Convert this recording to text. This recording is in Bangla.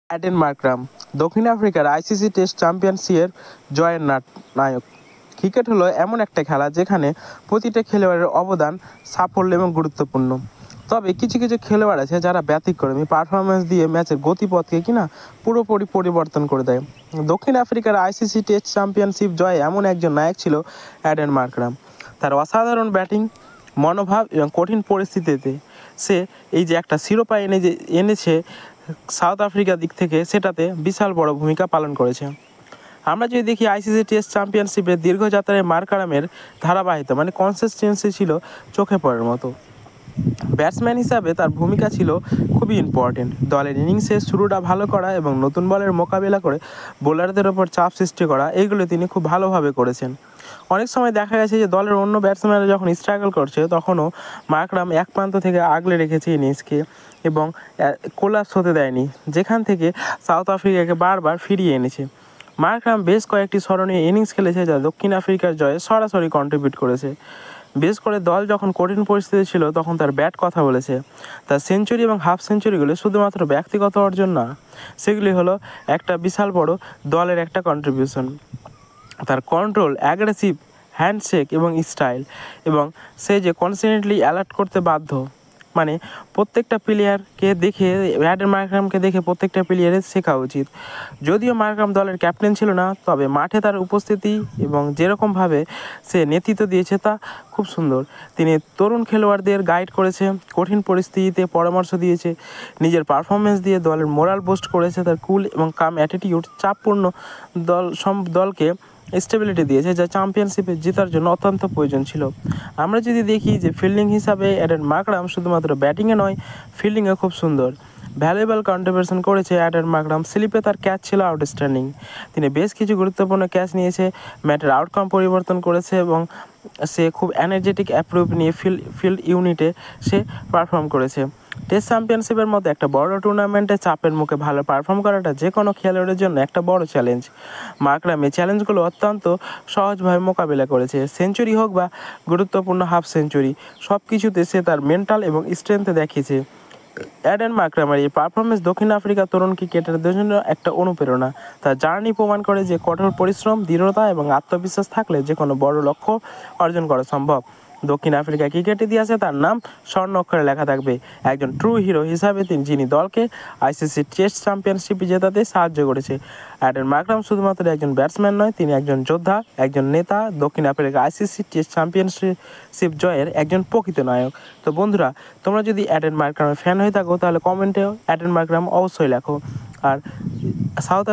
অ্যাডেন মার্করাম দক্ষিণ আফ্রিকার আইসিসি টেস্ট চ্যাম্পিয়নশিপের জয়ের নায়ক। ক্রিকেট হলো এমন একটা খেলা যেখানে প্রতিটা খেলোয়াড়ের অবদান, সাফল্য এবং গুরুত্বপূর্ণ। তবে কিছু কিছু খেলোয়াড় আছে যারা ব্যতিক্রমী পারফরমেন্স দিয়ে ম্যাচের গতিপথকে পুরোপুরি পরিবর্তন করে দেয়। দক্ষিণ আফ্রিকার আইসিসি টেস্ট চ্যাম্পিয়নশিপ জয়ে এমন একজন নায়ক ছিল অ্যাডেন মার্করাম। তার অসাধারণ ব্যাটিং মনোভাব এবং কঠিন পরিস্থিতিতে সে এই যে একটা শিরোপা এনেছে সাউথ আফ্রিকার দিক থেকে, সেটাতে বিশাল বড় ভূমিকা পালন করেছে। আমরা যদি দেখি আইসিসি টেস্ট চ্যাম্পিয়নশিপের দীর্ঘযাত্রায় মার্কারামের ধারাবাহিকতা কনসিস্টেন্সি ছিল চোখে পড়ার মতো। ব্যাটসম্যান হিসাবে তার ভূমিকা ছিল খুবই ইম্পর্টেন্ট। দলের ইনিংসের শুরুটা ভালো করা এবং নতুন বলের মোকাবিলা করে বোলারদের ওপর চাপ সৃষ্টি করা, এইগুলো তিনি খুব ভালোভাবে করেছেন। অনেক সময় দেখা গেছে যে দলের অন্য ব্যাটসম্যানরা যখন স্ট্রাগল করছে তখনও মার্করাম এক প্রান্ত থেকে আগলে রেখেছে ইনিংসকে এবং কোলাপস হতে দেয়নি, যেখান থেকে সাউথ আফ্রিকাকে বারবার ফিরিয়ে এনেছে। মার্করাম বেশ কয়েকটি স্মরণীয় ইনিংস খেলেছে যা দক্ষিণ আফ্রিকার জয়ে সরাসরি কন্ট্রিবিউট করেছে। বিশেষ করে দল যখন কঠিন পরিস্থিতি ছিল তখন তার ব্যাট কথা বলেছে। তার সেঞ্চুরি এবং হাফ সেঞ্চুরিগুলো শুধুমাত্র ব্যক্তিগত অর্জন না, সেগুলি হলো একটা বিশাল বড় দলের একটা কন্ট্রিবিউশন। তার কন্ট্রোল, অ্যাগ্রেসিভ হ্যান্ডশেক এবং স্টাইল, এবং সে যে কনস্ট্যান্টলি অ্যালার্ট করতে বাধ্য, প্রত্যেকটা প্লেয়ারকে দেখে, অ্যাডেন মার্করামকে দেখে প্রত্যেকটা প্লেয়ারের শেখা উচিত। যদিও মার্করাম দলের ক্যাপ্টেন ছিল না, তবে মাঠে তার উপস্থিতি এবং যেরকমভাবে সে নেতৃত্ব দিয়েছে তা খুব সুন্দর। তিনি তরুণ খেলোয়াড়দের গাইড করেছে, কঠিন পরিস্থিতিতে পরামর্শ দিয়েছে, নিজের পারফরমেন্স দিয়ে দলের মোরাল বুস্ট করেছে। তার কুল এবং কাম অ্যাটিটিউড চাপপূর্ণ দলকে স্টেবিলিটি দিয়েছে, যা চ্যাম্পিয়নশিপে জেতার জন্য অত্যন্ত প্রয়োজন ছিল। আমরা যদি দেখি যে ফিল্ডিং হিসাবে অ্যাডেন মার্করাম শুধুমাত্র ব্যাটিংয়ে নয়, ফিল্ডিংয়ে খুব সুন্দর ভ্যালুয়েবল কন্ট্রিবিউশন করেছে অ্যাডেন মার্করাম। স্লিপে তার ক্যাচ ছিল আউটস্ট্যান্ডিং। তিনি বেশ কিছু গুরুত্বপূর্ণ ক্যাচ নিয়েছে, ম্যাচের আউটকাম পরিবর্তন করেছে এবং সে খুব এনার্জেটিক অ্যাপ্রোচ নিয়ে ফিল্ড ইউনিটে সে পারফর্ম করেছে। টেস্ট চ্যাম্পিয়নশিপের মতো একটা বড় টুর্নামেন্টে চাপের মুখে ভালো পারফর্ম করাটা যে কোনো খেলোয়াড়ের জন্য একটা বড় চ্যালেঞ্জ। মার্করাম এই চ্যালেঞ্জগুলো অত্যন্ত সহজভাবে মোকাবিলা করেছে। সেঞ্চুরি হোক বা গুরুত্বপূর্ণ হাফ সেঞ্চুরি, সব কিছুতে সে তার মেন্টাল এবং স্ট্রেংথ দেখিয়েছে। অ্যাডেন মার্করামের এই পারফরমেন্স দক্ষিণ আফ্রিকার তরুণ ক্রিকেটারদের জন্য একটা অনুপ্রেরণা। তার জার্নি প্রমাণ করে যে কঠোর পরিশ্রম, দৃঢ়তা এবং আত্মবিশ্বাস থাকলে যে কোনো বড় লক্ষ্য অর্জন করা সম্ভব। দক্ষিণ আফ্রিকা ক্রিকেট ইতিহাসে তার নাম স্বর্ণ অক্ষরে লেখা থাকবে, একজন ট্রু হিরো হিসাবে যিনি দলকে আইসিসি টেস্ট চ্যাম্পিয়নশিপ জেতাতে সাহায্য করেছে। অ্যাডেন মার্করাম শুধুমাত্র একজন ব্যাটসম্যান নয়, তিনি একজন যোদ্ধা, একজন নেতা, দক্ষিণ আফ্রিকা আইসিসি টেস্ট চ্যাম্পিয়নশিপ জয়ের একজন প্রকৃত নায়ক। তো বন্ধুরা, তোমরা যদি অ্যাডেন মার্করামের ফ্যান হয়ে থাকো তাহলে কমেন্টেও অ্যাডেন মার্করাম অবশ্যই লেখো। আর সাউথ